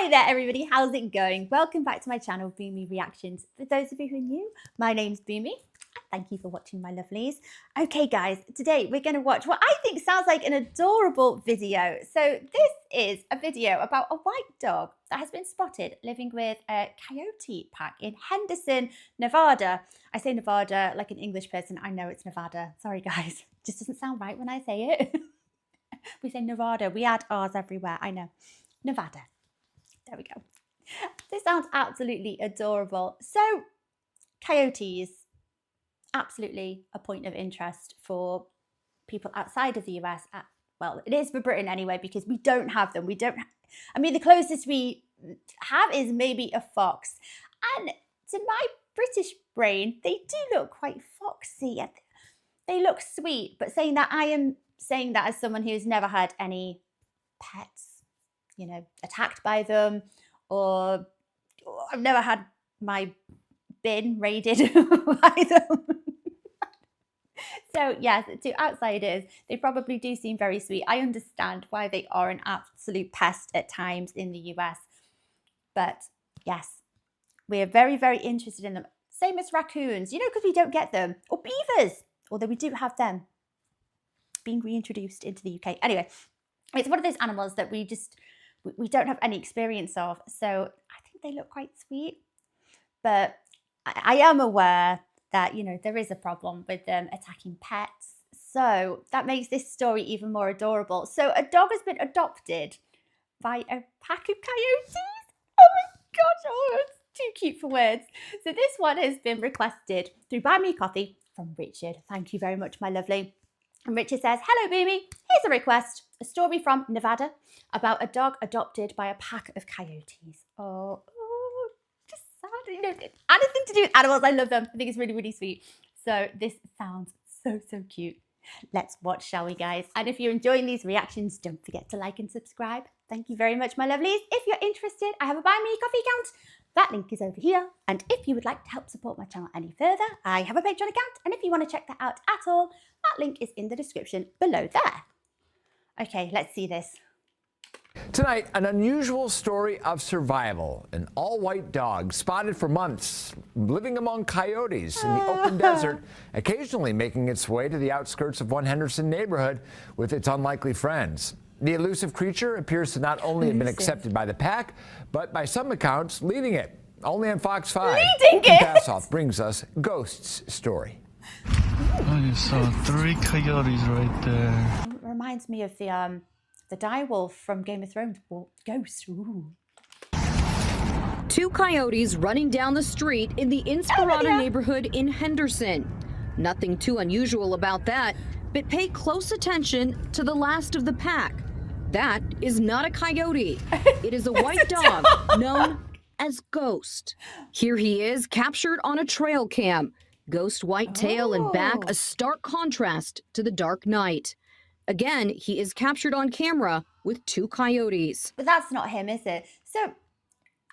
Hi there everybody, how's it going? Welcome back to my channel, Boomy Reactions. For those of you who are new, my name's Boomy. Thank you for watching, my lovelies. Okay guys, today we're going to watch what I think sounds like an adorable video. So this is a video about a white dog that has been spotted living with a coyote pack in Henderson, Nevada. I say Nevada like an English person. I know it's Nevada. Sorry guys, it just doesn't sound right when I say it. We say Nevada. We add R's everywhere. I know. Nevada. There we go. This sounds absolutely adorable. So, coyotes, absolutely a point of interest for people outside of the US. Well, it is for Britain anyway, because we don't have them. I mean, the closest we have is maybe a fox. And to my British brain, they do look quite foxy. They look sweet, but saying that, I am saying that as someone who's never had any pets, you know, attacked by them, or I've never had my bin raided by them. So yes, to outsiders, they probably do seem very sweet. I understand why they are an absolute pest at times in the US. But yes, we're very, very interested in them. Same as raccoons, you know, because we don't get them. Or beavers, although we do have them being reintroduced into the UK. Anyway, it's one of those animals that we don't have any experience of. So I think they look quite sweet. But I am aware that, you know, there is a problem with them attacking pets. So that makes this story even more adorable. So a dog has been adopted by a pack of coyotes. Oh my gosh, oh, it's too cute for words. So this one has been requested through Buy Me Coffee from Richard. Thank you very much, my lovely. And Richard says, hello, Boomy. Here's a request. A story from Nevada about a dog adopted by a pack of coyotes. Oh, just sad. You know, anything to do with animals, I love them. I think it's really, really sweet. So this sounds so, so cute. Let's watch, shall we, guys? And if you're enjoying these reactions, don't forget to like and subscribe. Thank you very much, my lovelies. If you're interested, I have a Buy Me Coffee account. That link is over here. And if you would like to help support my channel any further, I have a Patreon account. And if you want to check that out at all, that link is in the description below there. Okay, let's see this. Tonight, an unusual story of survival. An all-white dog spotted for months living among coyotes in the open desert, occasionally making its way to the outskirts of one Henderson neighborhood with its unlikely friends. The elusive creature appears to not only have been accepted by the pack, but by some accounts, leading it. Only on Fox 5. Leading it? Passoff brings us Ghost's story. I saw 3 coyotes right there. It reminds me of the direwolf from Game of Thrones. Ghost. Ooh. 2 coyotes running down the street in the Inspirada neighborhood in Henderson. Nothing too unusual about that, but pay close attention to the last of the pack. That is not a coyote. It is a white dog known as Ghost. Here he is, captured on a trail cam. Ghost white tail and back, a stark contrast to the dark night. Again, he is captured on camera with 2 coyotes. But that's not him, is it? So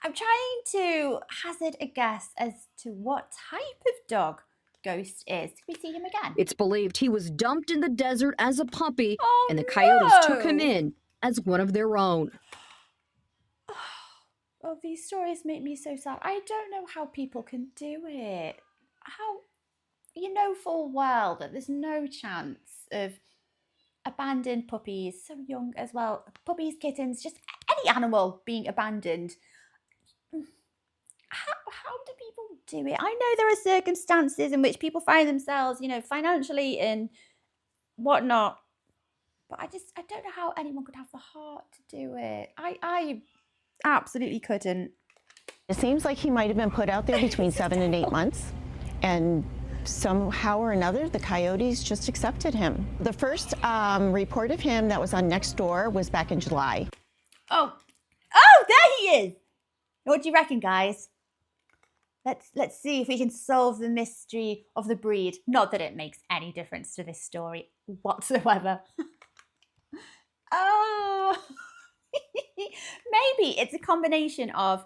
I'm trying to hazard a guess as to what type of dog Ghost is. Can we see him again? It's believed he was dumped in the desert as a puppy, Oh, and the coyotes no. took him in as one of their own. Oh, these stories make me so sad. I don't know how people can do it. How, you know full well that there's no chance of abandoned puppies, so young as well. Puppies, kittens, just any animal being abandoned. How do people do it? I know there are circumstances in which people find themselves, you know, financially and whatnot. But I don't know how anyone could have the heart to do it. I absolutely couldn't. It seems like he might have been put out there between 7 and 8 months, and somehow or another, the coyotes just accepted him. The first report of him that was on Nextdoor was back in July. Oh, there he is. What do you reckon, guys? Let's see if we can solve the mystery of the breed. Not that it makes any difference to this story whatsoever. Oh, maybe it's a combination of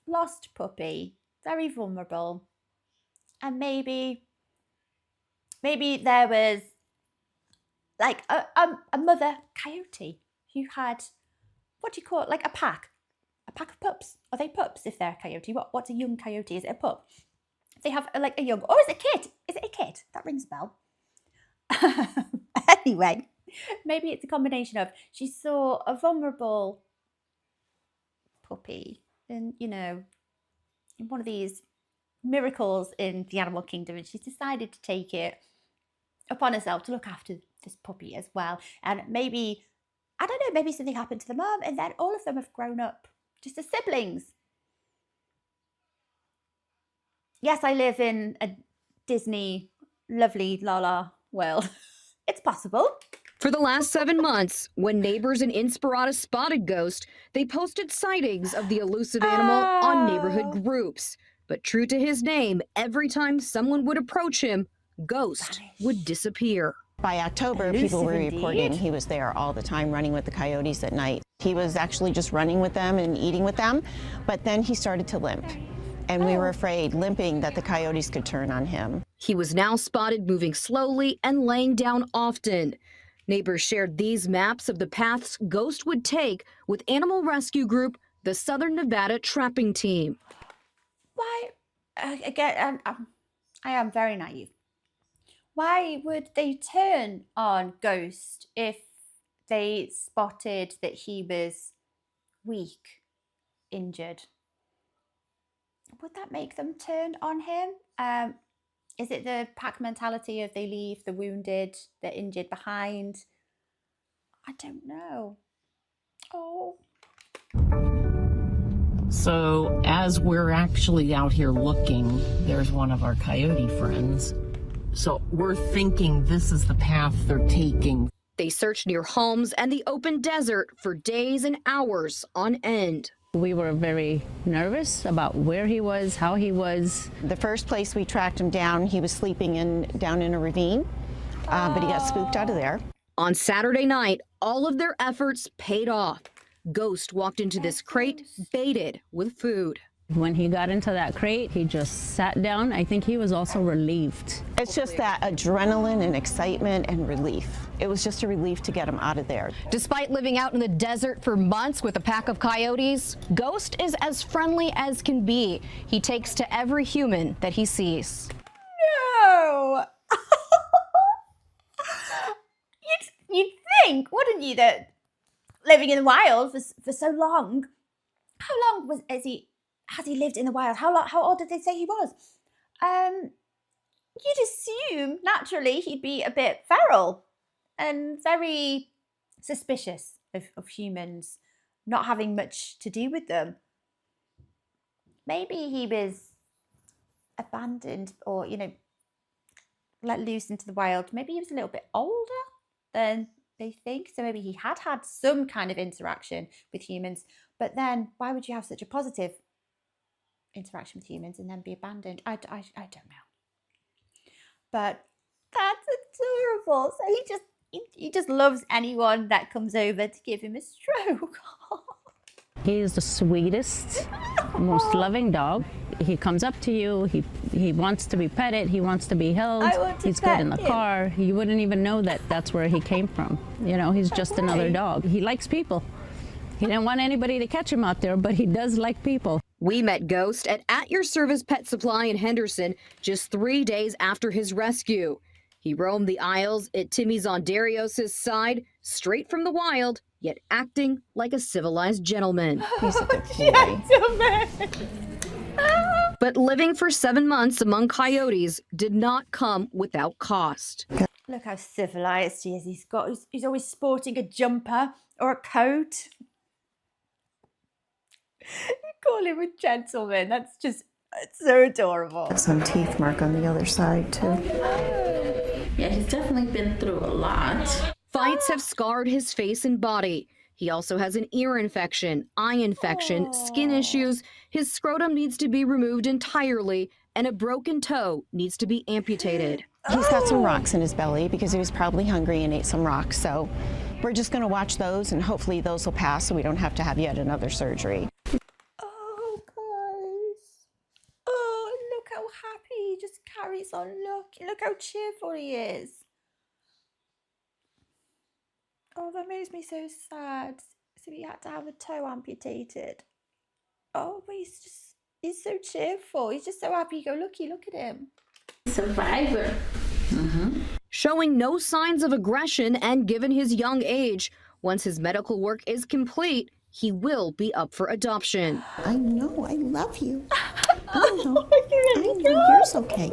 lost puppy, very vulnerable, and maybe there was like a mother coyote who had, what do you call it, like a pack, a pack of pups. Are they pups if they're a coyote? What's a young coyote? Is it a pup? They have like a young, or is it a kid? Is it a kid? That rings a bell. Anyway, maybe it's a combination of she saw a vulnerable puppy in, you know, in one of these miracles in the animal kingdom, and she's decided to take it upon herself to look after this puppy as well. And maybe, I don't know, maybe something happened to the mum, and then all of them have grown up just as siblings. Yes, I live in a Disney lovely la world. It's possible. For the last 7 months, when neighbors in Inspirata spotted Ghost, they posted sightings of the elusive animal on neighborhood groups. But true to his name, every time someone would approach him, Ghost would disappear. By October, people were reporting he was there all the time running with the coyotes at night. He was actually just running with them and eating with them, but then he started to limp. And we were afraid, limping, that the coyotes could turn on him. He was now spotted moving slowly and laying down often. Neighbors shared these maps of the paths Ghost would take with animal rescue group, the Southern Nevada Trapping Team. Why, again, I am very naive. Why would they turn on Ghost if they spotted that he was weak, injured? Would that make them turn on him? Is it the pack mentality of they leave the wounded, the injured behind? I don't know. Oh. So as we're actually out here looking, there's one of our coyote friends. So we're thinking this is the path they're taking. They searched near homes and the open desert for days and hours on end. We were very nervous about where he was, how he was. The first place we tracked him down, he was sleeping down in a ravine, but he got spooked out of there. On Saturday night, all of their efforts paid off. Ghost walked into this crate baited with food. When he got into that crate, he just sat down. I think he was also relieved. It's just that adrenaline and excitement and relief. It was just a relief to get him out of there. Despite living out in the desert for months with a pack of coyotes, Ghost is as friendly as can be. He takes to every human that he sees. No! You'd think, wouldn't you, that living in the wild for so long, how long has he lived in the wild? How old did they say he was? You'd assume naturally he'd be a bit feral and very suspicious of humans, not having much to do with them. Maybe he was abandoned or, you know, let loose into the wild. Maybe he was a little bit older than they think. So maybe he had some kind of interaction with humans. But then why would you have such a positive interaction with humans and then be abandoned? I don't know. But that's adorable. So he just loves anyone that comes over to give him a stroke. He is the sweetest, most loving dog. He comes up to you. He wants to be petted. He wants to be held. He's good in the car. You wouldn't even know that that's where he came from. You know, he's just another dog. He likes people. He didn't want anybody to catch him out there, but he does like people. We met Ghost at Your Service Pet Supply in Henderson just 3 days after his rescue. He roamed the aisles at Timmy's on Darius' side, straight from the wild, yet acting like a civilized gentleman. He's a good boy. But living for 7 months among coyotes did not come without cost. Look how civilized he is. He's always sporting a jumper or a coat. You call him a gentleman. That's just, it's so adorable. Some teeth mark on the other side too. Yeah, he's definitely been through a lot. Fights have scarred his face and body. He also has an ear infection, eye infection, skin issues. His scrotum needs to be removed entirely, and a broken toe needs to be amputated. He's got some rocks in his belly because he was probably hungry and ate some rocks. So we're just going to watch those, and hopefully those will pass so we don't have to have yet another surgery. Oh, guys. Oh, look how happy he just carries on. Look how cheerful he is. Oh, that makes me so sad. So he had to have a toe amputated. Oh, but he's so cheerful. He's just so happy-go-lucky. Look at him. Survivor. Showing no signs of aggression, and given his young age, once his medical work is complete, he will be up for adoption. I know, I love you. I know, you're okay.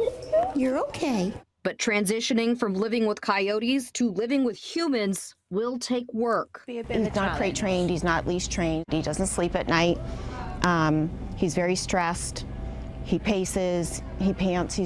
You're okay. But transitioning from living with coyotes to living with humans will take work. Be a bit of a He's not crate challenge. trained, he's not leash trained, he doesn't sleep at night. He's very stressed. He paces, he pants,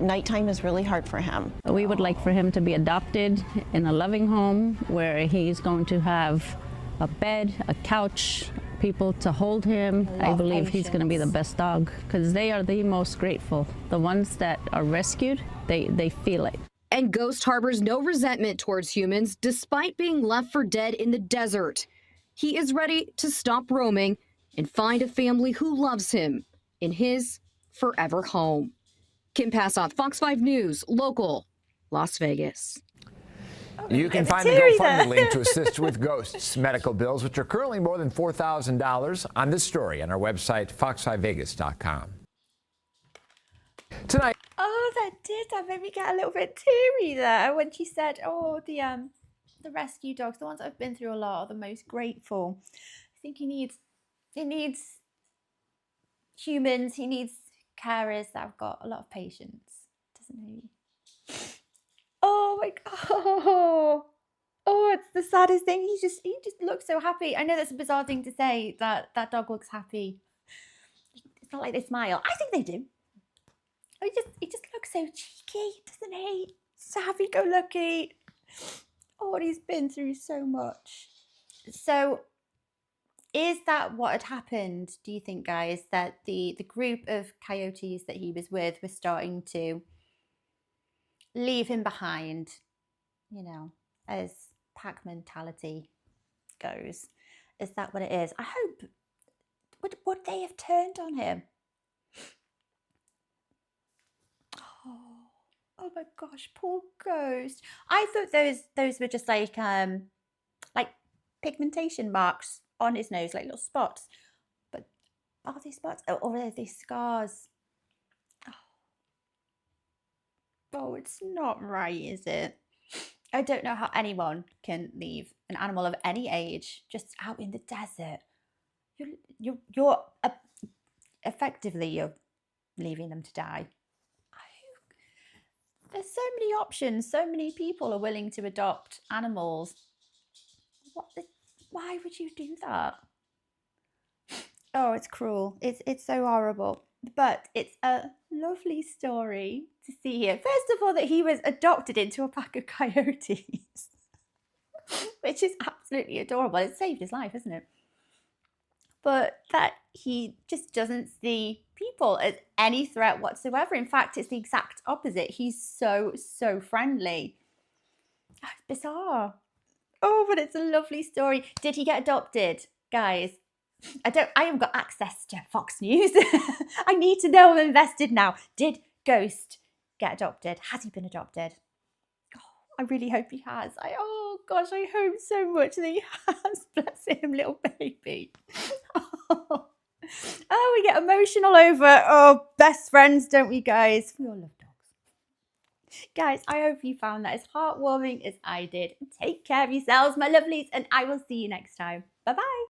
nighttime is really hard for him. We would like for him to be adopted in a loving home where he's going to have a bed, a couch, people to hold him. I believe he's going to be the best dog because they are the most grateful. The ones that are rescued, they feel it. And Ghost harbors no resentment towards humans despite being left for dead in the desert. He is ready to stop roaming and find a family who loves him in his forever home. Kim Passoff, Fox 5 News, local, Las Vegas. You can find the GoFundMe link to assist with Ghost's medical bills, which are currently more than $4,000, on this story on our website, fox5vegas.com. Tonight. Oh, that made me get a little bit teary there when she said, "Oh, the rescue dogs, the ones that have been through a lot, are the most grateful." I think he needs humans. He needs carers that have got a lot of patience, doesn't he? Oh my god! Oh, it's the saddest thing. He just looks so happy. I know that's a bizarre thing to say, that dog looks happy. It's not like they smile. I think they do. He just looks so cheeky, doesn't he? So happy-go-lucky. Oh, and he's been through so much. So, is that what had happened, do you think, guys? That the group of coyotes that he was with were starting to leave him behind, you know, as pack mentality goes? Is that what it is? I hope. Would they have turned on him? Oh my gosh, poor Ghost. I thought those were just like pigmentation marks on his nose, like little spots. But are they spots? Or are they scars? Oh, it's not right, is it? I don't know how anyone can leave an animal of any age just out in the desert. You're effectively, you're leaving them to die. There's so many options. So many people are willing to adopt animals. Why would you do that? Oh, it's cruel. It's so horrible. But it's a lovely story to see here. First of all, that he was adopted into a pack of coyotes, which is absolutely adorable. It saved his life, isn't it? But that he just doesn't see people as any threat whatsoever. In fact, it's the exact opposite. He's so friendly. Oh, it's bizarre. Oh, but it's a lovely story. Did he get adopted, guys? I haven't got access to Fox News. I need to know. I'm invested now. Did Ghost get adopted? Has he been adopted? Oh, I really hope he has. Oh gosh, I hope so much that he has. Bless him, little baby. Oh, we get emotional over best friends, don't we, guys? We all love dogs. Guys, I hope you found that as heartwarming as I did. Take care of yourselves, my lovelies, and I will see you next time. Bye-bye.